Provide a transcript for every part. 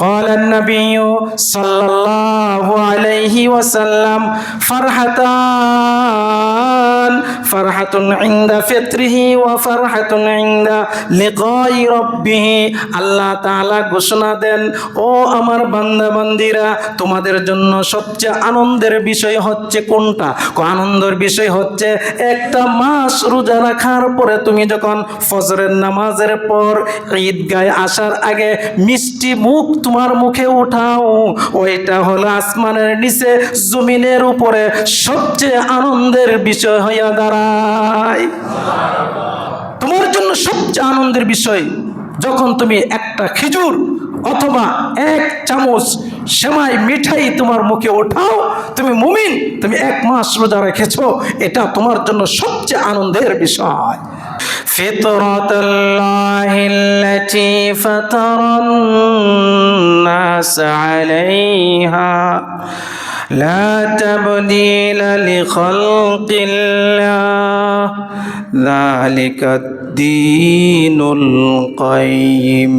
قال النبي صلى الله عليه وسلم فرحتان فرحة عند فطره وفرحة عند لقاء ربه আল্লাহ তাআলা ঘোষণা দেন, ও আমার বান্দা বান্দিরা, তোমাদের জন্য সবচেয়ে আনন্দের বিষয় হচ্ছে কোনটা? আনন্দের বিষয় হচ্ছে একটা মাস রোজা রাখার পরে তুমি যখন ফজরের নামাজের পর ঈদগাহে আসার আগে মিষ্টি মুখ তোমার মুখে উঠাও, ওইটা হলো আসমানের নিচে জমিনের উপরে সবচেয়ে আনন্দের বিষয় হইয়া দাঁড়ায়। তোমার জন্য সবচেয়ে আনন্দের বিষয় যখন তুমি একটা খেজুর অথবা এক চামচ সেমাই মিঠাই তোমার মুখে ওঠাও, তুমি মুমিন, তুমি এক মাস রোজা রেখেছো, এটা তোমার জন্য সবচেয়ে আনন্দের বিষয়। ফিতরাতাল্লাহিল্লাতী ফাতারান-নাস আলাইহা লা তাবদীলা লিখালকিল্লাহ যালিকা الدين القيم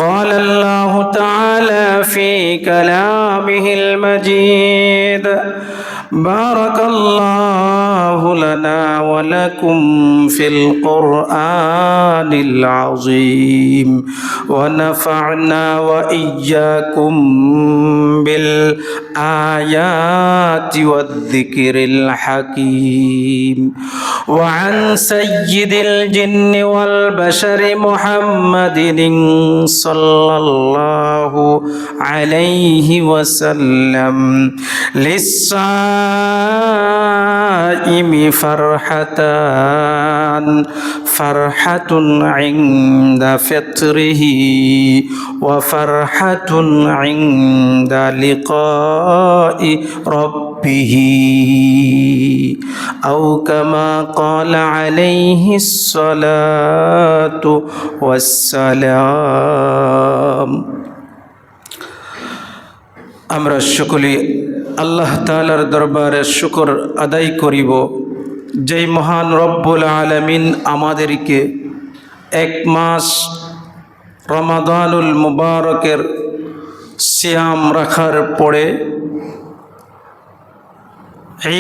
قال الله تعالى في كلامه المجيد بارك الله لنا ولكم في القرآن العظيم ونفعنا وإياكم بالآيات والذكر الحكيم وعن سيد الجن والبشر محمد صلى الله عليه وسلم للصائم فرحتان فرحة عند فطره وفرحة عند لقاء ربه أو كما قال عليه الصلاة والسلام আমরা সকলে আল্লাহ তাআলার দরবারে শুকর আদায় করিব, যেই মহান রব্বুল আলামিন আমাদেরকে এক মাস রমাদানুল মুবারকের সিয়াম রাখার পরে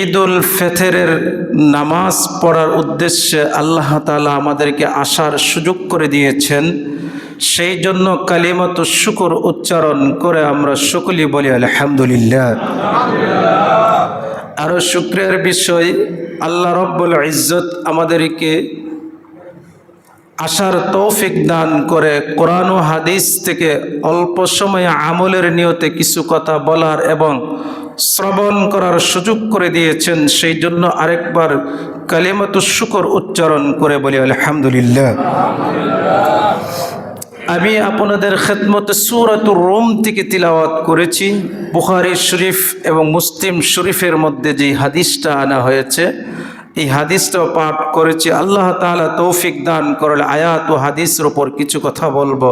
ঈদুল ফিতরের নামাজ পড়ার উদ্দেশ্যে আল্লাহ তাআলা আমাদেরকে আসার সুযোগ করে দিয়েছেন। সেই জন্য কালিমাতু শুকর উচ্চারণ করে আমরা সকলেই বলি আলহামদুলিল্লাহ। আরও শুকরিয়ার বিষয়, আল্লাহ রব্বুল ইজ্জত আমাদেরকে আসার তৌফিক দান করে কোরআন ও হাদিস থেকে অল্প সময়ে আমলের নিয়তে কিছু কথা বলার এবং শ্রবণ করার সুযোগ করে দিয়েছেন। সেই জন্য আরেকবার কালিমাতু শুকর উচ্চারণ করে বলি আলহামদুলিল্লাহ। আমি আপনাদের খেদমতে সূরাতুর রুম থেকে তিলাওয়াত করেছি। বুখারী শরীফ এবং মুসলিম শরীফের মধ্যে যে হাদিসটা আনা হয়েছে, এই হাদিসটাও পাঠ করেছি। আল্লাহ তাআলা তৌফিক দান করলে আয়াত ও হাদিসের উপর কিছু কথা বলবো।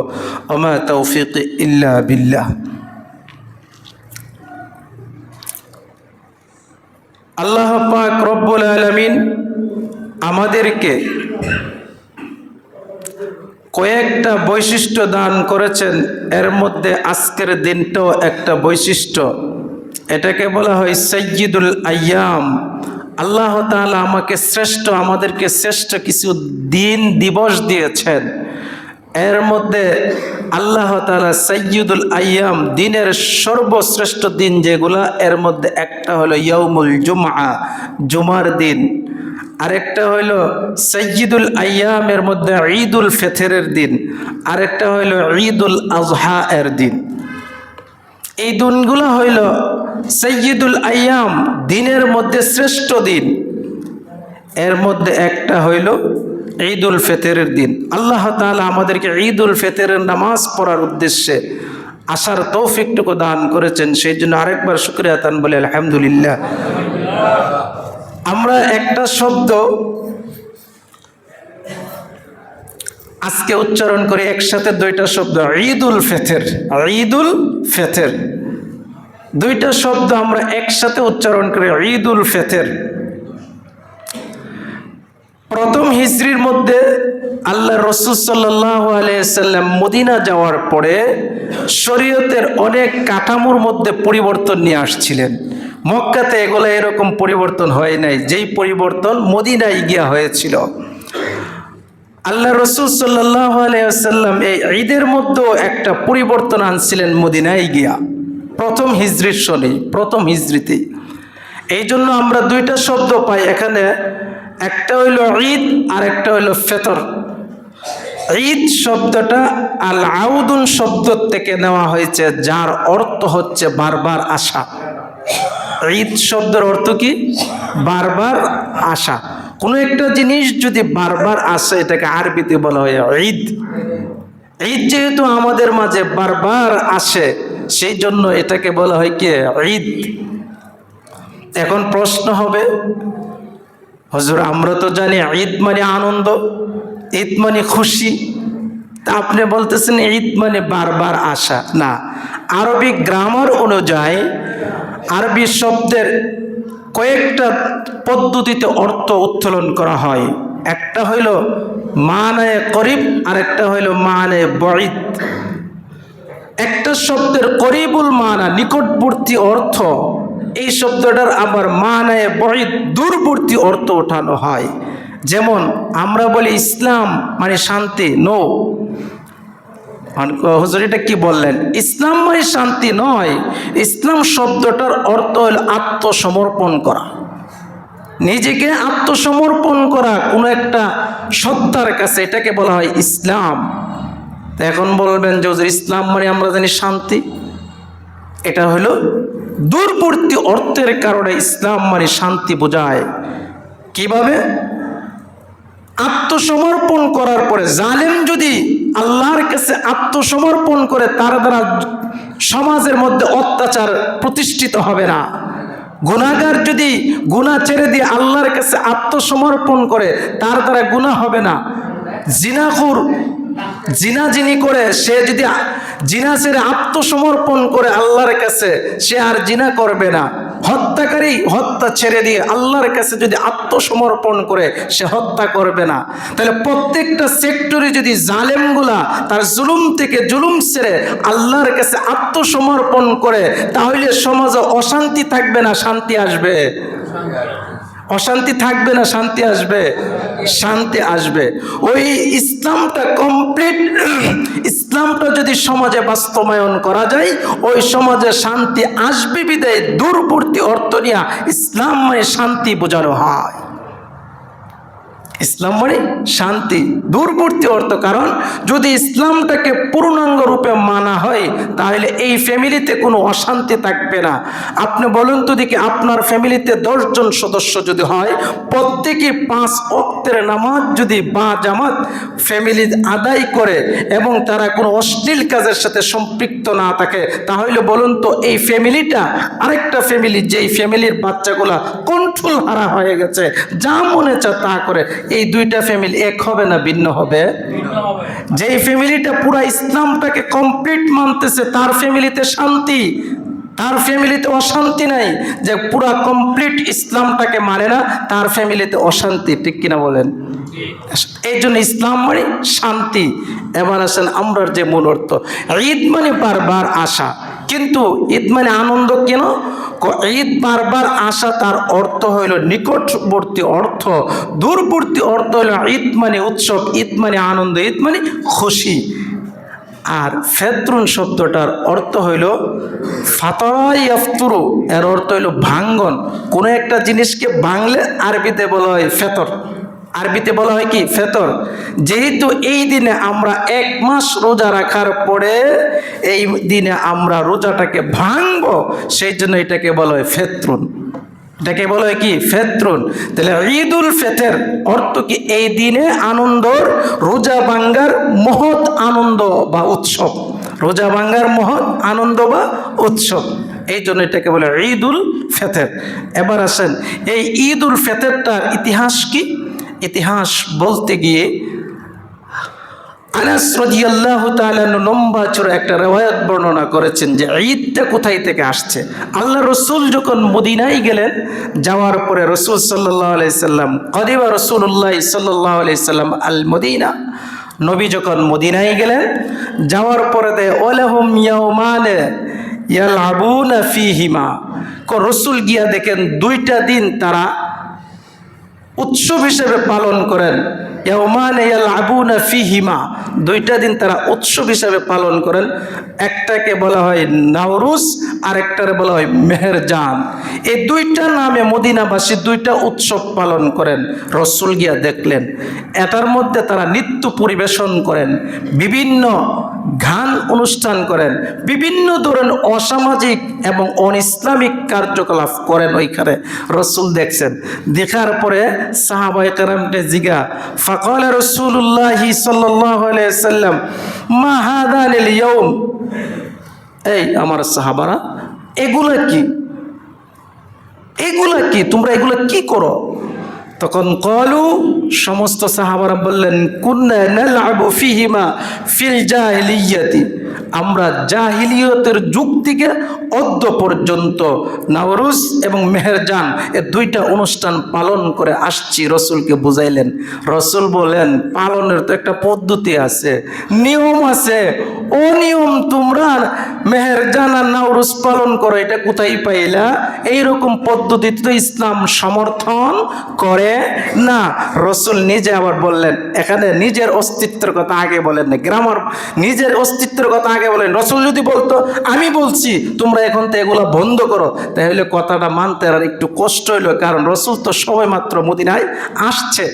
ওমা তৌফিক ইল্লা বিল্লাহ। আল্লাহ পাক রব্বুল আলামিন আমাদেরকে কয়েকটা বৈশিষ্ট্য দান করেছেন, এর মধ্যে আজকের দিনটাও একটা বৈশিষ্ট্য। এটাকে বলা হয় সাইয়্যিদুল আইয়াম। আল্লাহ তাআলা আমাদেরকে শ্রেষ্ঠ কিছু দিন দিবস দিয়েছেন। এর মধ্যে আল্লাহ তাআলা সাইয়্যিদুল আইয়াম, দিনের সর্বশ্রেষ্ঠ দিন যেগুলা, এর মধ্যে একটা হলো ইয়াউমুল জুমআ, জুমার দিন। আরেকটা হইল সাইয়্যিদুল আইয়ামের মধ্যে ঈদুল ফিতরের দিন, আরেকটা হইল ঈদুল আযহা এর দিন। এই দিনগুলো হইল সাইয়্যিদুল আইয়াম, দিনের মধ্যে শ্রেষ্ঠ দিন। এর মধ্যে একটা হইল ঈদুল ফিতরের দিন। আল্লাহ তাআলা আমাদেরকে ঈদুল ফিতরের নামাজ পড়ার উদ্দেশ্যে আসার তৌফিকটুকু দান করেছেন। সেই জন্য আরেকবার শুকরিয়া তান বলে আলহামদুলিল্লাহ। আমরা একটা শব্দ আজকে উচ্চারণ করি একসাথে, দুইটা শব্দ, ঈদুল ফিতর। ঈদুল ফিতর দুইটা শব্দ আমরা একসাথে উচ্চারণ করি, ঈদুল ফিতর। প্রথম হিজরির মধ্যে আল্লাহ রসুল সাল্লাল্লাহু আলাইহি সাল্লাম মদিনা যাওয়ার পরে শরীয়তের অনেক কাঠামোর মধ্যে পরিবর্তন নিয়ে আসছিলেন। মক্কাতে এগুলো এরকম পরিবর্তন হয় নাই, যেই পরিবর্তন মদিনায় গিয়া হয়েছিল। আল্লাহ রসুল সাল্লাল্লাহু আলাইহি সাল্লাম এই ঈদের মধ্যেও একটা পরিবর্তন আনছিলেন মদিনায় গিয়া, প্রথম হিজরির সনে, প্রথম হিজরিতে। এই জন্য আমরা দুইটা শব্দ পাই এখানে, একটা হইল ঈদ আর একটা হইল ফেতর। ঈদ শব্দটা আল আউদুন শব্দ থেকে নেওয়া হয়েছে, যার অর্থ হচ্ছে বারবার আসা। ঈদ শব্দের অর্থ কি? বারবার আসা। কোনো একটা জিনিস যদি বারবার আসে এটাকে আরবিতে বলা হয় ঈদ। ঈদ যেহেতু আমাদের মাঝে বারবার আসে, সেই জন্য এটাকে বলা হয় কি? ঈদ। এখন প্রশ্ন হবে, হুজুর আমরা তো জানি ঈদ মানে আনন্দ, ঈদ মানে খুশি, তা আপনি বলতেছেন ঈদ মানে বারবার আসা। না, আরবি গ্রামার অনুযায়ী আরবি শব্দের কয়েকটা পদ্ধতিতে অর্থ উত্তোলন করা হয়। একটা হইল মানায়ে করিব আর একটা হইল মানায়ে বাঈদ। একটা শব্দের করিবুল মানা নিকটবর্তী অর্থ, এই শব্দটার আবার মানায়ে বাঈদ দূরবর্তী অর্থ ওঠানো হয়। যেমন আমরা বলি ইসলাম মানে শান্তি, নো। হুজুর এটা কি বললেন? ইসলাম মানে শান্তি নয়। ইসলাম শব্দটার অর্থ হল আত্মসমর্পণ করা, নিজেকে আত্মসমর্পণ করা কোনো একটা সত্তার কাছে, এটাকে বলা হয় ইসলাম। এখন বলবেন যে হুজুর ইসলাম মানে আমরা জানি শান্তি, এটা হলো দূরবর্তী অর্থের কারণে ইসলাম মানে শান্তি বোঝায়। কিভাবে? আত্মসমর্পণ করার পরে, জালেম যদি আল্লাহর কাছে আত্মসমর্পণ করে, তার দ্বারা সমাজের মধ্যে অত্যাচার প্রতিষ্ঠিত হবে না। গুনাহগার যদি গুনাহ ছেড়ে দিয়ে আল্লাহর কাছে আত্মসমর্পণ করে, তার দ্বারা গুনাহ হবে না। জিনাখুর জিনা যিনি করে, সে যদি জিনা ছেড়ে আত্মসমর্পণ করে আল্লাহর কাছে, সে আর জিনা করবে না। হত্যাকারী হত্যা ছেড়ে দিয়ে আল্লাহর কাছে যদি আত্মসমর্পণ করে, সে হত্যা করবে না। তাহলে প্রত্যেকটা সেক্টরে যদি জালেমগুলা তার জুলুম থেকে জুলুম ছেড়ে আল্লাহর কাছে আত্মসমর্পণ করে, তাহলে সমাজে অশান্তি থাকবে না, শান্তি আসবে। অশান্তি থাকবে না, শান্তি আসবে, শান্তি আসবে। ওই ইসলামটা কমপ্লিট, ইসলামটা যদি সমাজে বাস্তবায়ন করা যায়, ওই সমাজে শান্তি আসবে। বিদায় দূরবর্তী অর্থ নিয়ে ইসলাম মানে শান্তি বোঝানো হয়। ইসলাম মানে শান্তি, দূরবর্তী অর্থ। কারণ যদি ইসলামটাকে পূর্ণাঙ্গ রূপে মানা হয়, তাহলে এই ফ্যামিলিতে কোনো অশান্তি থাকবে না। আপনি বলুন তো দেখি, আপনার ফ্যামিলিতে 10 জন সদস্য যদি হয়, প্রত্যেকে 5 ওয়াক্তের নামাজ যদি বা জামাত ফ্যামিলি আদায় করে এবং তারা কোনো অশ্লীল কাজের সাথে সম্পৃক্ত না থাকে, তাহলে বলুন তো এই ফ্যামিলিটা আরেকটা ফ্যামিলি, যেই ফ্যামিলির বাচ্চাগুলা কন্ট্রোল হারা হয়ে গেছে, যা মনে চায় তা করে, এই দুইটা ফ্যামিলি এক হবে না ভিন্ন হবে? যেই ফ্যামিলিটা পুরা ইসলামটাকে কমপ্লিট মানতেছে, তার ফ্যামিলিতে শান্তি, তার ফ্যামিলিতে অশান্তি নাই। যে পুরা কমপ্লিট ইসলামটাকে মানে না, তার ফ্যামিলিতে অশান্তি। ঠিক কিনা বলেন? এই জন্য ইসলাম মানে শান্তি। এবার আসেন আমরার যে মূল অর্থ, ঈদ মানে বারবার আসা। কিন্তু ঈদ মানে আনন্দ কেন? ঈদ বারবার আসা, তার অর্থ হইল নিকটবর্তী অর্থ। দূরবর্তী অর্থ হইল ঈদ মানে উৎসব, ঈদ মানে আনন্দ, ঈদ মানে খুশি। আর ফেতরুন শব্দটার অর্থ হইল ফাতরা ইয়াফতুরু, এর অর্থ হইল ভাঙ্গন। কোনো একটা জিনিসকে ভাঙলে আরবিতে বলা হয় ফেতর, আরবিতে বলা হয় কি? ফেতর। যেহেতু এই দিনে আমরা 1 মাস রোজা রাখার পরে এই দিনে আমরা রোজাটাকে ভাঙবো, সেই জন্য এটাকে বলা হয় ফেতরুন। এটাকে বলা হয় কি? ফেতরুন। তাহলে ঈদুল ফিতর অর্থ কি? এই দিনে আনন্দর, রোজা ভাঙ্গার মহৎ আনন্দ বা উৎসব, রোজা ভাঙ্গার মহৎ আনন্দ বা উৎসব, এই জন্য এটাকে বলে ঈদুল ফিতর। এবার আসেন এই ঈদুল ফিতরটার ইতিহাস কি? ইতিহাস বলতে গিয়ে আনাস রাদিয়াল্লাহু তাআলা লম্বা চড়া একটা রিওয়ায়াত বর্ণনা করেছেন যে ঈদটা কোথায় থেকে আসছে। আল্লাহ রসুল যখন মদিনায় গেলেন, যাওয়ার পরে রসুল সাল্লাল্লাহু আলাইহি সাল্লাম কদিবা রাসূলুল্লাহ সাল্লাল্লাহু আলাইহি সাল্লাম আল মদিনা, নবী যখন মদিনায় গেলেন, যাওয়ার পরে ওয়ালাহুম ইয়াউমান ইয়ালআবুনা ফীহিমা, রসুল গিয়া দেখেন দুইটা দিন তারা উৎসব হিসেবে পালন করেন। ইয়াউমান ইয়ালআবুনা ফীহিমা, দুইটা দিন তারা উৎসব হিসেবে পালন করেন। একটাকে বলা হয় নওরুজ, আর একটারে বলা হয় মেহেরজান। এই দুইটা নামে মদিনাবাসী দুইটা উৎসব পালন করেন। রসুল গিয়া দেখলেন এটার মধ্যে তারা নৃত্য পরিবেশন করেন, বিভিন্ন গান অনুষ্ঠান করেন, বিভিন্ন ধরনের অসামাজিক এবং অনইসলামিক কার্যকলাপ করেন ওইখানে। রসুল দেখছেন, দেখার পরে সাহাবায়ে কেরামকে জিজ্ঞা, ফাকালা রাসূলুল্লাহ সাল্লাল্লাহু আলাইহি ওয়াসাল্লাম মা হাদানিল ইয়াউম, এই আমার সাহাবারা এগুলা কি, এগুলা কি, তোমরা এগুলা কি করো? তখন কলু, সমস্ত সাহাবারা বললেন, কুন্না নালআবু ফীহিমা ফিল জাহিলিয়াতি, আমরা জাহিলিয়তের যুগ থেকে অদ্য পর্যন্ত নওরুজ এবং মেহেরজান এ দুইটা অনুষ্ঠান পালন করে আসছি। রসুলকে বুঝাইলেন। রসুল বলেন, পালনের তো একটা পদ্ধতি আছে, নিয়ম আছে, ও নিয়ম তোমরা মেহেরজান আর নওরুজ পালন করো, এটা কোথায় পাইলা? এইরকম পদ্ধতি তো ইসলাম সমর্থন করে না। রসুল নিজে আবার বললেন, এখানে নিজের অস্তিত্বের কথা আগে বলেন না, গ্রামার নিজের অস্তিত্বের কথা আগে বলেন। রসুল যদি বলতো আমি বলছি তোমরা এখন তো এগুলা বন্ধ করো, তাহলে কথাটা মানতে আর একটু কষ্ট হইল, কারণ রসুল তো সবাই মাত্র মদিনায় আসছে,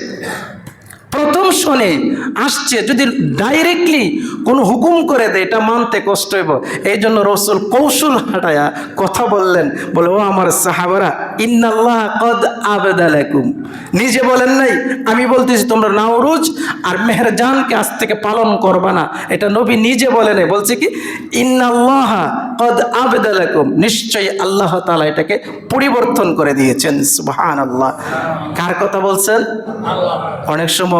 প্রথম শোনে আসছে। যদি ডাইরেক্টলি কোনো হুকুম করে দেয় এটা মানতে কষ্ট হইব। এই জন্য রসুল কৌশল হাঁটায়া কথা বললেন, বলে ও আমার সাহাবারা, ইন্নাল্লাহ কদ আবদালাকুম, নিজে বলেন নাই, আমি বলতেছি তোমরা নওরুজ আর মেহেরজানকে আজ থেকে পালন করবা না, এটা নবী নিজে বলে নাই। বলছে কি, ইন্নাল্লাহ কদ আবদালাকুম, নিশ্চয়ই আল্লাহ তাআলা এটাকে পরিবর্তন করে দিয়েছেন। সুবহানাল্লাহ। কার কথা বলছেন? অনেক সময়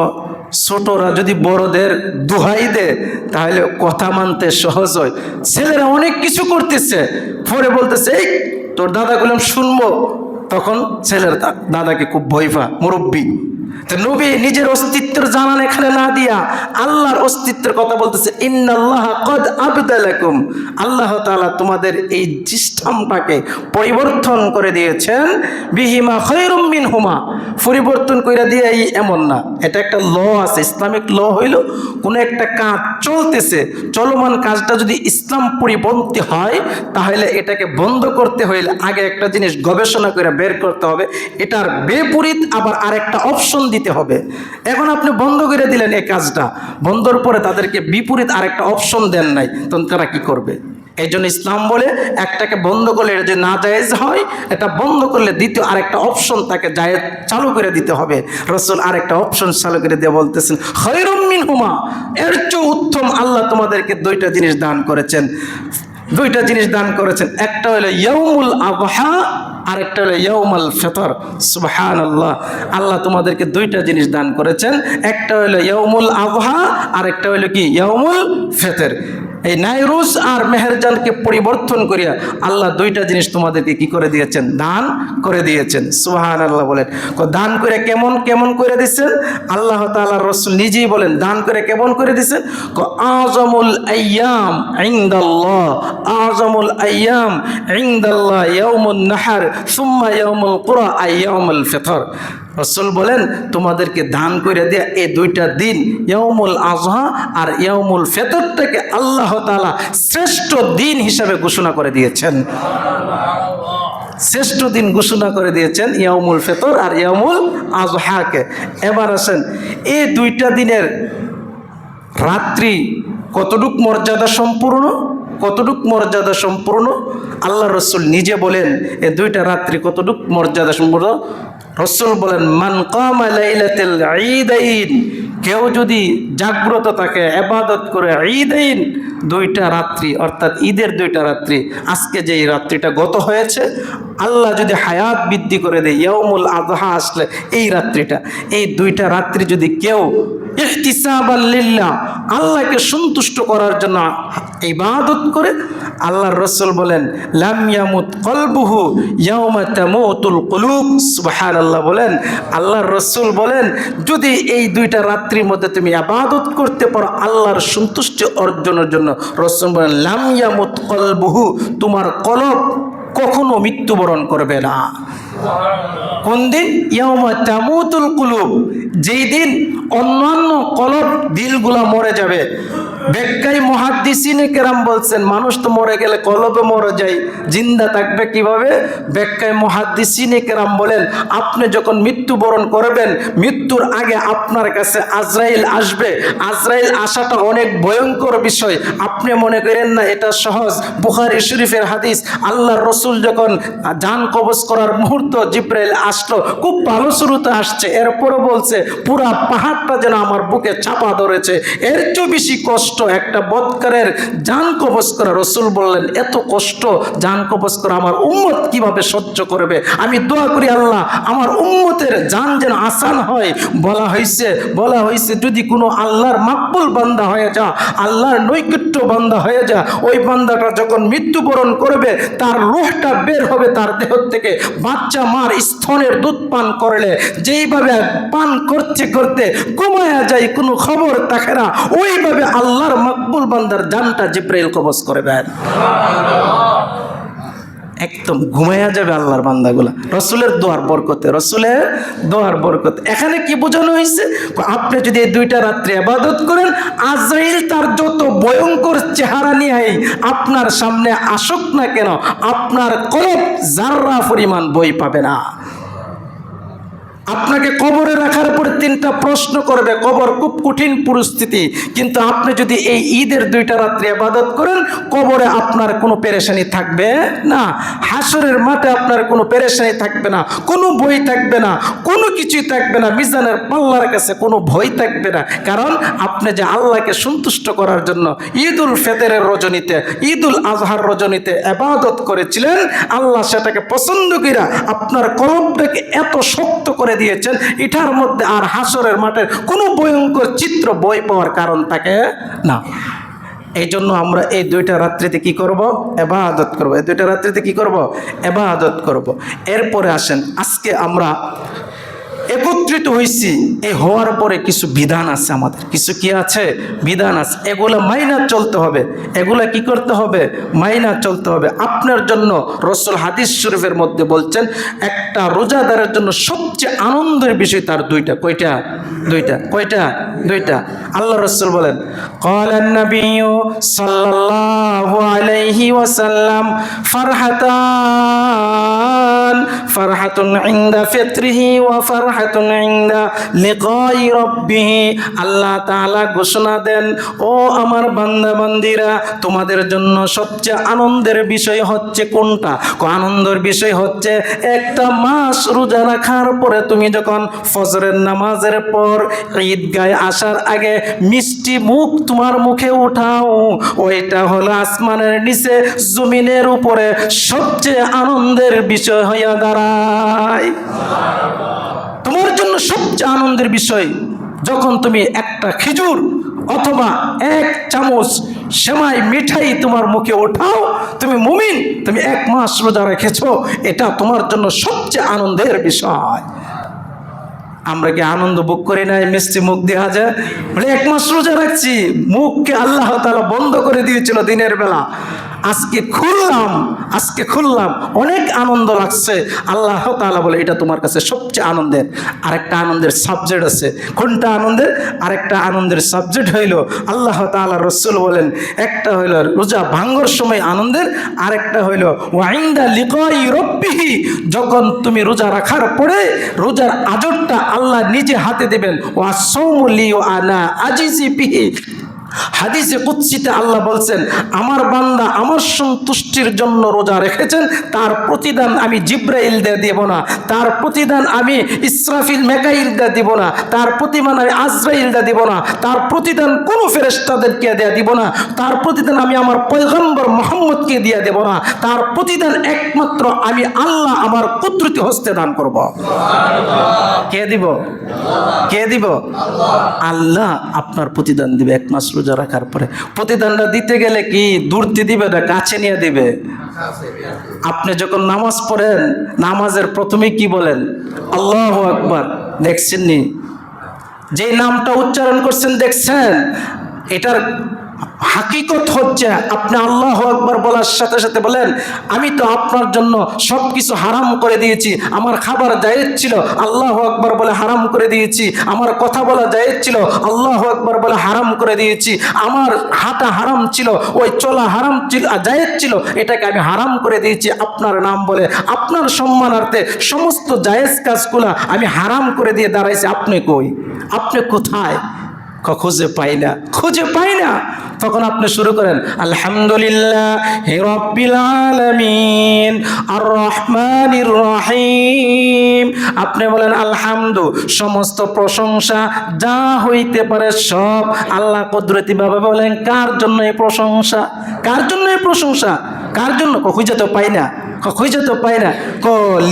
ছোটরা যদি বড়দের দোহাই দেয় তাহলে কথা মানতে সহজ হয়। ছেলেরা অনেক কিছু করতেছে, পরে বলতেছে এই তোর দাদা বললাম শুনবো, তখন ছেলের দাদাকে খুব ভয় পা, মুরব্বী। তো নবী নিজের অস্তিত্বের জানান এখানে না দিয়া আল্লাহর অস্তিত্বের কথা বলতেছে, ইন্নাল্লাহ কদ আবদালাকুম, আল্লাহ তাআলা তোমাদের এই সিস্টেমটাকে পরিবর্তন করে দিয়েছেন, বিহিমা খায়রুম মিনহুমা, পরিবর্তন করে দিয়ে এমন না, এটা একটা ল আছে, ইসলামিক ল হইল কোনো একটা কাজ চলতেছে, চলমান কাজটা যদি ইসলাম পরিপন্থী হয় তাহলে এটাকে বন্ধ করতে হইলে আগে একটা জিনিস গবেষণা করে বের করতে হবে, এটার বিপরীত আবার আরেকটা অপশন দিতে হবে। এখন আপনি বন্ধ করে দিলেন এই কাজটা, বন্ধর পরে তাদেরকে বিপরীত আরেকটা অপশন দেন নাই, তখন তারা কি করবে? এই জন্য ইসলাম বলে একটাকে বন্ধ করলে এটা যদি না জায়েজ হয়, এটা বন্ধ করলে দ্বিতীয় আরেকটা অপশন তাকে জায়েজ চালু করে দিতে হবে। রসুল আরেকটা অপশন চালু করে দিয়ে বলতেছেন, খায়রুম মিনহুমা, এর চেয়ে উত্তম আল্লাহ তোমাদেরকে দুইটা জিনিস দান করেছেন, দুইটা জিনিস দান করেছেন, একটা হলো ইয়াউমুল আযহা, আরেকটা হলো ইয়াউমুল ফিতর। সুবহানাল্লাহ। আল্লাহ তোমাদেরকে দুইটা জিনিস দান করেছেন, একটা হলো ইয়াউমুল আযহা, আরেকটা হলো কি ইয়াউমুল ফিতর। এই নওরুজ আর মেহেরজানকে পরিবর্তন করিয়া আল্লাহ দুইটা জিনিস তোমাদেরকে কি করে দিয়েছেন? দান করে দিয়েছেন। সুবহানাল্লাহ বলেন। দান করে কেমন কেমন করে দিয়েছেন? আল্লাহ তাআলার রাসূল নিজেই বলেন দান করে কেমন করে দিয়েছেন। আযমুল আইয়াম ইনদাল্লাহ, আযমুল আইয়াম ইনদাল্লাহ ইয়াউমুন নাহর সুম্মা ইয়াউমুল কুরা আইয়ামুল ফিতর। রাসূল বলেন তোমাদেরকে দান করে দেয়া এই দুইটা দিন, ইয়াউমুল আযহা আর ইয়াউমুল ফিতরটাকে আল্লাহ তাআলা শ্রেষ্ঠ দিন হিসাবে ঘোষণা করে দিয়েছেন। শ্রেষ্ঠ দিন ঘোষণা করে দিয়েছেন ইয়াউমুল ফিতর আর ইয়াউমুল আযহাকে। এবার আসেন এই দুইটা দিনের রাত্রি কতটুক মর্যাদা সম্পূর্ণ, কতটুক মর্যাদা সম্পূর্ণ আল্লাহ রসুল নিজে বলেন এই দুইটা রাত্রি কতটুক মর্যাদা সম্পূর্ণ। রসুল বলেন মান কামা লাইলাতুল ঈদাইন, কেউ যদি জাগ্রত থাকে ইবাদত করে ঈদাইন, দুইটা রাত্রি অর্থাৎ ঈদের দুইটা রাত্রি, আজকে যে রাত্রিটা গত হয়েছে, আল্লাহ যদি হায়াত বৃদ্ধি করে দেয় ইয়াউমুল আযহা আসলে এই রাত্রিটা, এই দুইটা রাত্রি যদি কেউ ইহতিসাবাল লিল্লাহ, আল্লাহকে সন্তুষ্ট করার জন্য ইবাদত করে, আল্লাহর রাসূল বলেন লাম ইয়ামুত কলবুহু ইয়াওমা তামুতুল কুলুব। সুবহানাল্লাহ বলেন, আল্লাহর রাসূল বলেন যদি এই দুইটা রাত্রির মধ্যে তুমি ইবাদত করতে পারো আল্লাহর সন্তুষ্টি অর্জনের জন্য, রাসূল বলেন লাম ইয়ামুত কলবুহু, তোমার কলব কখনো মৃত্যুবরণ করবে না। কোন দিন? ইয়াউমা তামুতুল কুলুব, যেই দিন অন্যান্য কলব দিলগুলা মরে যাবে। ব্যাখ্যায় মুহাদ্দিসিনে কেরাম বলছেন মানুষ তো মরে গেলে কলবে মরে যায়, জিন্দা থাকবে কিভাবে? ব্যাখ্যায় মুহাদ্দিসিনে কেরাম বলেন আপনি যখন মৃত্যুবরণ করবেন, মৃত্যুর আগে আপনার কাছে আজরাইল আসবে। আজরাইল আসাটা অনেক ভয়ঙ্কর বিষয়, আপনি মনে করেন না এটা সহজ। বুখারী শরীফের হাদিস, আল্লাহর রাসূল যখন জান কবজ করার মুহূর্ত জিবরাইল আসলো, খুব ভালো শুরুতে আসছে, এরপরও বলছে পুরা পাহাড়টা যেন আমার বুকে চাপা ধরেছে। এর চেয়ে বেশি কষ্ট একটা বদকারের জান কবজ করা। রাসূল বললেন এত কষ্ট জান কবজ করা আমার উম্মত কিভাবে সহ্য করবে? আমি দোয়া করি আল্লাহ আমার উম্মতের জান যেন আসান হয়। বলা হয়েছে যদি কোনো আল্লাহর মাকবুল বান্দা হয়ে যা, আল্লাহর নৈকট্য বান্দা হয়ে যা, ওই বান্দাটা যখন মৃত্যুবরণ করবে তার রূহটা বের হবে তার দেহ থেকে বাচ্চা মার স্তনের দুধ পান করলে যেইভাবে পান করতে করতে ঘুমায়া যায়, কোনো খবর থাকে না, ওইভাবে আল্লাহর মাকবুল বান্দার জানটা জিবরাইল কবজ করবেন। একদম ঘুমাইয়া যাবে আল্লাহর বান্দাগুলা রসুলের দোয়ার বরকতে, রসুলের দোয়ার বরকতে। এখানে কি বোঝানো হয়েছে? আপনি যদি এই দুইটা রাত্রি ইবাদত করেন, আজরাইল তার যত ভয়ঙ্কর চেহারা নিয়ে আপনার সামনে আসুক না কেন, আপনার কলব জাররা পরিমাণ বই পাবে না। আপনাকে কবরে রাখার পর তিনটা প্রশ্ন করবে, কবর খুব কঠিন পরিস্থিতি, কিন্তু আপনি যদি এই ঈদের দুইটা রাত্রি ইবাদত করেন কবরে আপনার কোনো পেরেশানি থাকবে না, হাসরের মাঠে আপনার কোনো পেরেশানি থাকবে না, কোনো বই থাকবে না, কোনো কিছুই থাকবে না, মিজানের পাল্লার কাছে কোনো ভয় থাকবে না। কারণ আপনি যে আল্লাহকে সন্তুষ্ট করার জন্য ঈদুল ফিতরের রজনীতে, ঈদুল আজহার রজনীতে ইবাদত করেছিলেন, আল্লাহ সেটাকে পছন্দ কইরা আপনার কলবটাকে এত শক্ত করে দিয়েছেন, এটার মধ্যে আর হাসরের মাঠের কোনো ভয়ঙ্কর চিত্র বই পাওয়ার কারণ থাকে না। এই জন্য আমরা এই দুইটা রাত্রিতে কি করব? ইবাদত করব। এই দুইটা রাত্রিতে কি করব? ইবাদত করব। এরপরে আসেন, আজকে আমরা একত্রিত হয়েছি, এই হওয়ার পরে কিছু বিধান আছে, আমাদের কিছু কি আছে? বিধান আছে, এগুলা মাইনা চলতে হবে। এগুলা কি করতে হবে? মাইনা চলতে হবে। আপনার জন্য রাসূল হাদিস শরীফের মধ্যে বলছেন একটা রোজাদারের জন্য সবচেয়ে আনন্দের বিষয় তার দুইটা। কয়টা? দুইটা। কয়টা? দুইটা। আল্লাহ রাসূল বলেন ক্বালান নাবিয়্যু সাল্লাল্লাহু আলাইহি ওয়াসাল্লাম ফারহাতান, ফারহাতুন ইনদা ফিত্রিহি ওয়া ফারহাতুন ইনদা লিকাই রাব্বিহি। আল্লাহ তাআলা ঘোষণা দেন, ও আমার বান্দা বান্দিরা, তোমাদের জন্য সবচেয়ে আনন্দের বিষয় হচ্ছে কোনটা? আনন্দের বিষয় হচ্ছে একটা মাস রোজা রাখার পরে তুমি যখন ফজরের নামাজের পর ঈদগাহে আসার আগে মিষ্টি মুখ তোমার মুখে উঠাও, ওইটা হলো আসমানের নিচে জমিনের উপরে সবচেয়ে আনন্দের বিষয় হইয়া দাঁড়ায়। তোমার জন্য সবচেয়ে আনন্দের বিষয় যখন তুমি একটা খেজুর অথবা এক চামচ সেমাই মিঠাই তোমার মুখে ওঠাও, তুমি মুমিন, তুমি এক মাস রোজা রেখেছো, এটা তোমার জন্য সবচেয়ে আনন্দের বিষয়। আমরা কি আনন্দ ভোগ করি না? মিষ্টি মুখ দেওয়া যায় বলে এক মাস রোজা রাখছি, মুখকে আল্লাহ তাআলা বন্ধ করে দিয়েছিল দিনের বেলা, আজকে খুললাম, অনেক আনন্দ লাগছে। আল্লাহ তাআলা বলে এটা তোমার কাছে সবচেয়ে আনন্দের। আরেকটা আনন্দের সাবজেক্ট আছে। কোনটা আনন্দের? আরেকটা আনন্দের সাবজেক্ট হইল আল্লাহ তাআলা রাসূল বলেন, একটা হইল রোজা ভাঙার সময় আনন্দের, আরেকটা হইল ওয়াইন্দা লিকাই রাব্বিহি, যখন তুমি রোজা রাখার পরে রোজার আজরটা আল্লাহ নিজে হাতে দেবেন, ওয়া সাওমু লি ওয়া আনা আজিজি বিহি, হাদিসে কুদসিতে আল্লাহ বলছেন, আমার বান্দা আমার সন্তুষ্টির জন্য রোজা রেখেছেন, তার প্রতিদান আমি জিব্রাইল দিয়ে দেব না, তার প্রতিদান আমি ইসরাফিল মেকাইল দিয়ে দিব না, তার প্রতিদান আমি আজরাইল দিয়ে দিব না, তার প্রতিদান কোনো ফেরেশতাদেরকে দিয়ে দিব না, তার প্রতিদান আমি আমার পয়গম্বর মুহাম্মদকে দিয়ে দেব না, তার প্রতিদান একমাত্র আমি আল্লাহ আমার কুদরতি হস্তে দান করব। কে দিব? কে দিব? আল্লাহ আপনার প্রতিদান দিবে। এক মাস রোজা রাখার পরে প্রতিদানটা দিতে গেলে কি দূরতে দিবে না কাছে নিয়ে দিবে? আপনি যখন নামাজ পড়েন, নামাজের প্রথমে কি বলেন? আল্লাহু আকবার। দেখছেন নি যে নামটা উচ্চারণ করছেন, দেখছেন এটার হাকিকত হচ্ছে আপনি আল্লাহু আকবার বলার সাথে সাথে বলেন, আমি তো আপনার জন্য সব কিছু হারাম করে দিয়েছি, আমার খাবার জায়েজ ছিল, আল্লাহু আকবার বলে হারাম করে দিয়েছি, আমার কথা বলা জায়েজ ছিল, আল্লাহু আকবার বলে হারাম করে দিয়েছি, আমার হাঁটা হারাম ছিল, ওই চলা হারাম ছিল, জায়েজ ছিল, এটাকে আমি হারাম করে দিয়েছি আপনার নাম বলে, আপনার সম্মানার্থে সমস্ত জায়েজ কাজগুলা আমি হারাম করে দিয়ে দাঁড়াইছি। আপনি কই? আপনি কোথায়? খুঁজে পাই না, খুঁজে পাই না। তখন আপনি শুরু করেন আলহামদুলিল্লাহি রাব্বিল আলামিন আর রহমানির রহিম। আপনি বলেন আলহামদু, সমস্ত প্রশংসা যা হইতে পারে সব আল্লাহ কুদরতি ভাবে বলেন। কার জন্য এই প্রশংসা? কার জন্য এই প্রশংসা? কার জন্য? খুঁজে তো পাই না, খুঁজে তো পাই না।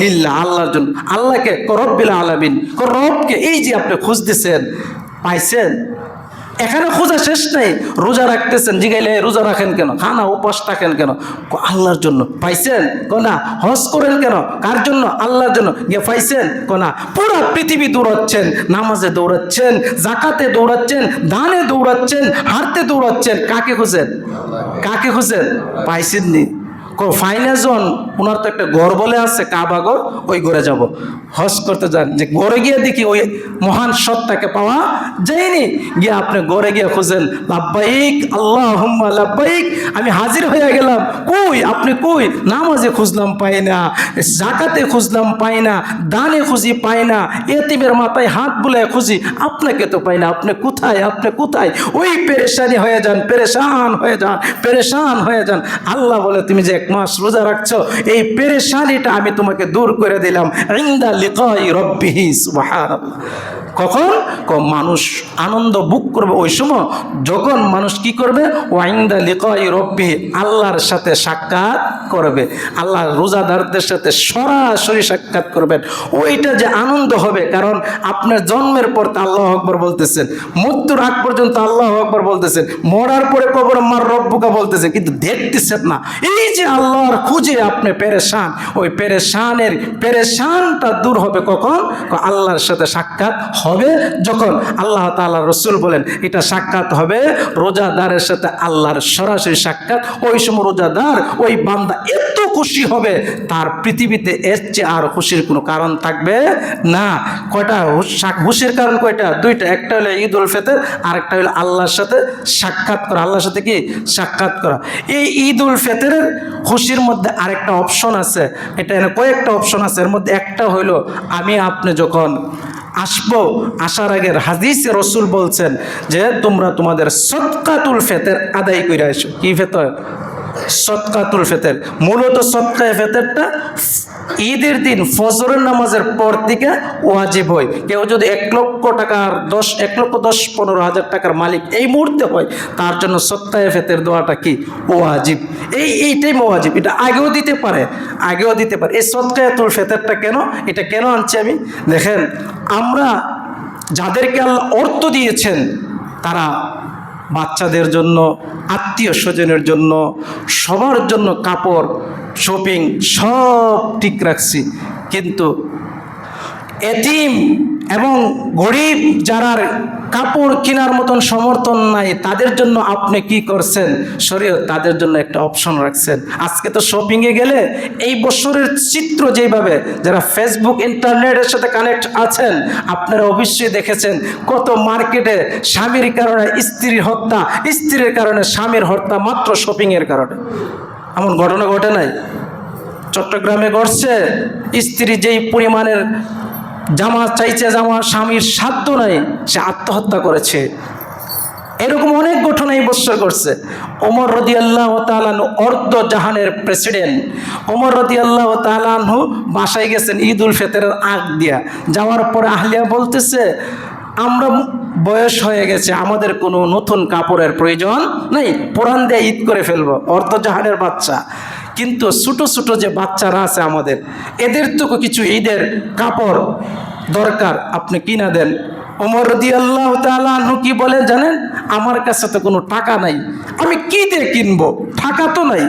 লিল্লাহ, আল্লাহর জন্য। আল্লাহকে রব্বিল আলামিন, রবকে এই যে আপনি খুঁজতেছেন, পাইছেন? এখানে খোঁজা শেষ নাই। রোজা রাখতেছেন, জিগাইলে রোজা রাখেন কেন? খানা উপাস থাকেন কেন? আল্লাহর জন্য। পাইছেন? কোনা হজ করেন কেন? কার জন্য? আল্লাহর জন্য। গিয়ে পাইছেন? কোনা পুরো পৃথিবী দৌড়াচ্ছেন, নামাজে দৌড়াচ্ছেন, জাকাতে দৌড়াচ্ছেন, দানে দৌড়াচ্ছেন, হাঁটতে দৌড়াচ্ছেন, কাকে খুঁজেন? কাকে খুঁজেন? পাইছেন নি? ফাইনাজন ওনার তো একটা ঘর বলে আছে, কাবা ঘর, ওই ঘরে যাব। হজ করতে যান, যে ঘরে গিয়ে দেখি ওই মহান সত্তাকে পাওয়া যায়নি। গিয়ে আপনি ঘরে গিয়ে খুঁজেন, লাব্বাইক আল্লাহুম্মা লাব্বাইক, আমি হাজির হয়ে গেলাম। কই আপনি? কই? নামাজে খুঁজলাম পাই না, জাকাতে খুঁজলাম পাই না, দানে খুঁজি পাই না, এতিমের মাথায় হাত বুলায় খুঁজি, আপনাকে তো পাই না। আপনি কোথায়? আপনি কোথায়? ওই পেরেশানি হয়ে যান, পেরেশান হয়ে যান, পেরেশান হয়ে যান। আল্লাহ বলে, তুমি যে এক মাস রোজা রাখছো, এই পেরেশানিটা আমি তোমাকে দূর করে দিলাম। ইনদা লিকাই রাব্বিহি সুবহানাল্লাহ। কখন? মানুষ আনন্দ বুক করবে ওই সময় যখন মানুষ কি করবে? ওয়াইন্দা লিকাই রাব্বিহি, আল্লাহর সাথে সাক্ষাৎ করবে, আল্লাহ রোজাদারদের সাথে সরাসরি সাক্ষাৎ করবেন। ওইটা যে আনন্দ হবে, কারণ আপনার জন্মের পর তো আল্লাহু আকবার বলতেছেন, মৃত্যুর আগ পর্যন্ত আল্লাহু আকবার বলতেছেন, মরার পরে কবর মার রব্বুকা বলতেছেন, কিন্তু দেখতেছেন না। এই যে আল্লাহর খুঁজে আপনি পেরেশান, ওই পেরেশানটা দূর হবে কখন? আল্লাহর সাথে সাক্ষাৎ হবে যখন। আল্লাহ তাআলা রাসূল বলেন, এটা সাক্ষাৎ হবে রোজাদারের সাথে আল্লাহর সরাসরি সাক্ষাৎ। ওই সময় রোজাদার, ওই বান্দা এত খুশি হবে, তার পৃথিবীতে এর চেয়ে আর খুশির কোনো কারণ থাকবে না। কয়টা খুশির কারণ? কয়টা? দুইটা। একটা হলো ঈদ উল ফিতর, আর একটা হলো আল্লাহর সাথে সাক্ষাৎ করা। আল্লাহর সাথে কি? সাক্ষাৎ করা। এই ঈদ উল ফিতরের খুশির মধ্যে আরেকটা অপশন আছে, এটা কয়েকটা অপশন আছে। এর মধ্যে একটা হইল, আমি আপনি যখন আসবো, আসার আগের হাদিসে রাসূল বলছেন যে তোমরা তোমাদের সদকাতুল ফিতর আদায় করে আসো। কি ফিতর? সদকাতুল ফিতর। মূলত সদকায়ে ফিতরটা ঈদের দিন ফজরের নামাজের পর থেকে ওয়াজিব হয়। কেউ যদি 1,10,15,000 টাকার মালিক এই মুহূর্তে হয়, তার জন্য সদকায়ে ফিতর দেওয়াটা কি? ওয়াজিব। এইটাই ওয়াজিব। এটা আগেও দিতে পারে, আগেও দিতে পারে। এই সদকাতুল ফিতরটা কেন? এটা কেন আনছি আমি? দেখেন, আমরা যাদেরকে আল্লাহ অর্থ দিয়েছেন, তারা বাচ্চাদের জন্য, আত্মীয় স্বজনের জন্য, সবার জন্য কাপড়, শপিং সব ঠিক রাখছি, কিন্তু এতিম এবং গরিব যারা কাপড় কেনার মতন সমর্থন নাই, তাদের জন্য আপনি কি করছেন? শরীয়ত তাদের জন্য একটা অপশন রাখছেন। আজকে তো শপিংয়ে গেলে এই বছরের চিত্র যেভাবে, যারা ফেসবুক ইন্টারনেটের সাথে কানেক্ট আছেন, আপনারা অবশ্যই দেখেছেন কত মার্কেটে স্বামীর কারণে স্ত্রীর হত্যা, স্ত্রীর কারণে স্বামীর হত্যা, মাত্র শপিংয়ের কারণে। এমন ঘটনা ঘটে নাই? চট্টগ্রামে ঘটছে, স্ত্রী যেই পরিমাণের জামা চাইছে, জামা স্বামীর সাধ্য নাই, সে আত্মহত্যা করেছে। এরকম অনেক ঘটনা এই বছর করছে। ওমর রাদিয়াল্লাহু তাআলা আনহু অর্ধ জাহানের প্রেসিডেন্ট। ওমর রাদিয়াল্লাহু তাআলা আনহু বাসায় গেছেন ঈদ উল ফিতরের আগ দিয়া। যাওয়ার পরে আহলিয়া বলতেছে, আমরা বয়স হয়ে গেছে, আমাদের কোনো নতুন কাপড়ের প্রয়োজন নেই, পুরান দিয়ে ঈদ করে ফেলবো, অর্ধ জাহানের বাচ্চা। কিন্তু ছোট ছোট যে বাচ্চারা আছে আমাদের, এদের তো কিছু ঈদের কাপড় দরকার, আপনি কিনা দেন। ওমর রাদিয়াল্লাহু তাআলা আনহু কি বলে জানেন? আমার কাছে তো কোনো টাকা নাই, আমি কি দিয়ে কিনবো, টাকা তো নাই।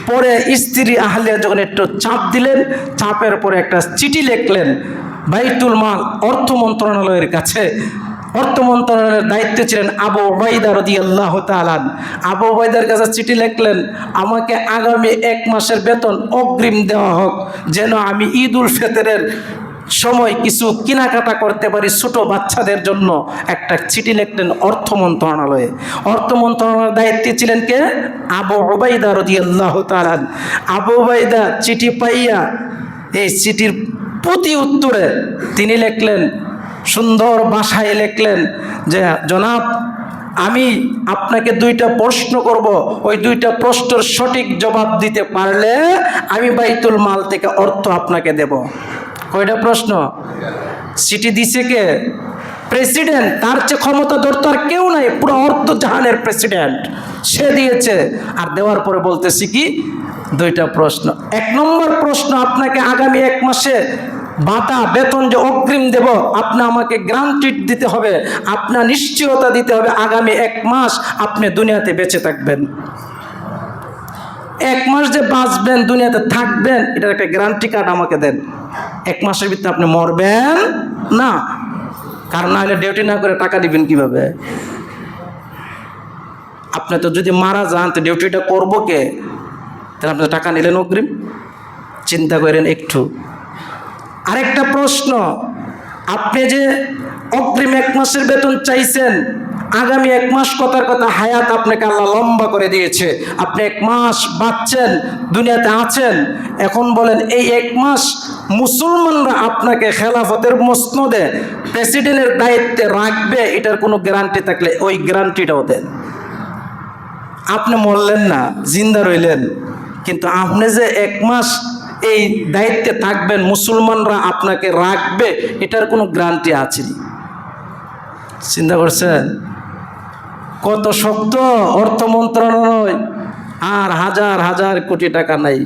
পরে স্ত্রী আহলিয়া যখন একটু চাপ দিলেন, চাপের পরে একটা চিঠি লিখলেন বাইতুল মাল অর্থ মন্ত্রণালয়ের কাছে। অর্থ মন্ত্রণালয়ের দায়িত্বে ছিলেন আবু উবাইদা রাদিয়াল্লাহু তাআলা। আবু উবাইদার কাছে চিঠি লিখলেন, আমাকে আগামী 1 মাসের বেতন অগ্রিম দেওয়া হোক, যেন আমি ঈদ উল ফিতরের সময় কিছু কেনাকাটা করতে পারি ছোট বাচ্চাদের জন্য। একটা চিঠি লিখলেন অর্থ মন্ত্রণালয়ে। অর্থ মন্ত্রণালয়ের দায়িত্বে ছিলেন কে? আবু উবাইদা রাদিয়াল্লাহু তাআলা। আবু উবাইদা চিঠি পাইয়া এই চিঠির প্রতি উত্তরে তিনি লিখলেন, সুন্দর ভাষায় লিখলেন যে, জনাব, আমি আপনাকে 2টা প্রশ্ন করব, ওই 2টা প্রশ্নের সঠিক জবাব দিতে পারলে আমি বাইতুল মাল থেকে অর্থ আপনাকে দেব। কয়টা প্রশ্ন? চিঠি দিছে কে? প্রেসিডেন্ট। তার চেয়ে ক্ষমতা দরকার কেউ নাই, পুরো অর্ধ জাহানের প্রেসিডেন্ট, সে দিয়েছে। আর দেওয়ার পরে বলতেছি কি, 2টা প্রশ্ন। 1 নম্বর প্রশ্ন, আপনাকে আগামী 1 মাসে ভাতা বেতন যে অগ্রিম দেব, আপনি আমাকে গ্যারান্টি দিতে হবে, আপনার নিশ্চয়তা দিতে হবে আগামী 1 মাস আপনি দুনিয়াতে বেঁচে থাকবেন। 1 মাস যে বাঁচবেন, দুনিয়াতে থাকবেন, এটার একটা গ্যারান্টি কার্ড আমাকে দেন। 1 মাসের ভিতরে আপনি মরবেন না, কারণ না হলে ডিউটি না করে টাকা দিবেন কিভাবে? আপনি তো যদি মারা যান তো ডিউটিটা করবো কে? তাহলে আপনি টাকা নিলেন অগ্রিম? চিন্তা করেন একটু। আরেকটা প্রশ্ন, আপনি যে অগ্রিম 1 মাসের বেতন চাইছেন, আগামী 1 মাস কথার কথা হায়াত আপনাকে আল্লাহ লম্বা করে দিয়েছে, আপনি 1 মাস বাঁচছেন, দুনিয়াতে আছেন। এখন বলেন এই 1 মাস মুসলমানরা আপনাকে খেলাফতের মসনদে প্রেসিডেন্টের দায়িত্বে রাখবে, এটার কোনো গ্যারান্টি থাকলে ওই গ্যারান্টিটাও দেন। আপনি মরলেন না, জিন্দা রইলেন, কিন্তু আপনি যে 1 মাস এই দায়িত্বে থাকবেন, মুসলমানরা আপনাকে রাখবে, এটার কোনো গ্যারান্টি আছে? চিন্তা করছেন কত শক্ত অর্থ মন্ত্রণালয়, আর হাজার হাজার কোটি টাকা নাই।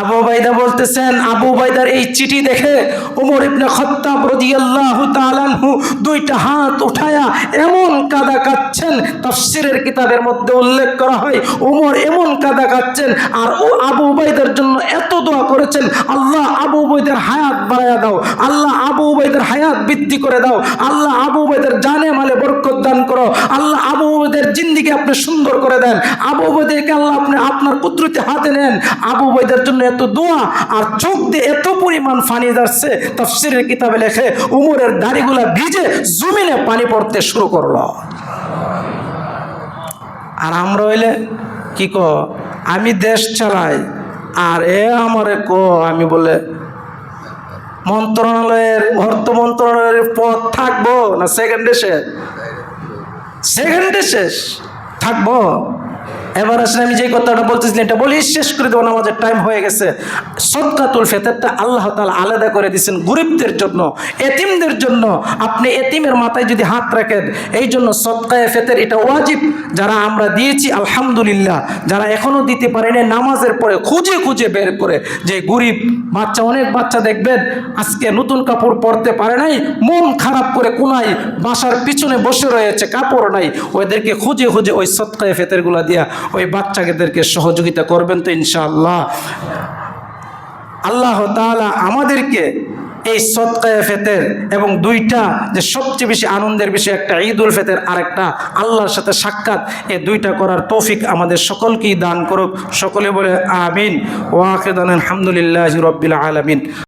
আবু উবাইদা বলতেছেন, আবু উবাইদার এই চিঠি দেখে ওমর ইবনে খাত্তাব রাদিয়াল্লাহু তাআলা আনহু 2টা হাত উঠায়া এমন কাঁদা কাঁদছেন, তাফসীরের কিতাবের মধ্যে উল্লেখ করা হয় ওমর এমন কাঁদা কাঁদছেন আর ও আবু উবাইদার জন্য এত দোয়া করেছেন, আল্লাহ আবু উবাইদার হায়াত বাড়ায়া দাও, আল্লাহ আবু উবাইদার হায়াত বৃদ্ধি করে দাও, আল্লাহ আবু উবাইদার জানে মালে বরকত দান করো, আল্লাহ আবু উবাইদার জিন্দেগি আপনি সুন্দর করে দেন, আবু উবাইদাকে আল্লাহ আপনি আপনার কুদরতে হাতে নেন। আবু উবাইদার জন্য এত দোয়া, আর চোখ দিয়ে এত পরিমাণ পানি যাচ্ছে, তাফসীরের কিতাবে লেখে উমরের দাড়িগুলা ভিজে জমিনে পানি পড়তে শুরু করলো। আর আমরা হইলে কি আমি দেশ চালাই, আর আমারে আমি বলে মন্ত্রণালয়ের অর্থ মন্ত্রণালয়ের পদ থাকবো না সেকেন্ডে শেষ থাকবো। এবার আসলে আমি যে কথাটা বলতেছিলাম এটা বলি শেষ করে দেবো, আমাদের টাইম হয়ে গেছে। সদকাতুল ফিতরটা আল্লাহ তাআলা আলাদা করে দিয়েছেন গরিবদের জন্য, এতিমদের জন্য। আপনি এতিমের মাথায় যদি হাত রাখেন, এই জন্য সদকায়ে ফিতর এটা ওয়াজিব। যারা আমরা দিয়েছি আলহামদুলিল্লাহ, যারা এখনো দিতে পারেনি নামাজের পরে খুঁজে খুঁজে বের করে, যে গরিব বাচ্চা, অনেক বাচ্চা দেখবেন আজকে নতুন কাপড় পরতে পারে নাই, মন খারাপ করে কোনায় বাসার পিছনে বসে রয়েছে, কাপড় নাই, ওদেরকে খুঁজে খুঁজে ওই সদকায়ে ফিতরগুলো দিয়া ওই বাচ্চাদেরকে সহযোগিতা করবেন তো ইনশাআল্লাহ। আল্লাহ তাআলা আমাদেরকে এই সদকায়ে ফিতর এবং 2টা যে সবচেয়ে বেশি আনন্দের বিষয়, একটা ঈদ উল ফিতর আর একটা আল্লাহর সাথে সাক্ষাৎ, এই 2টা করার তৌফিক আমাদের সকলকেই দান করুক। সকলে বলে আমিন। ওয়া আখিরু দাওয়ানা আলহামদুলিল্লাহি রাব্বিল আলামিন।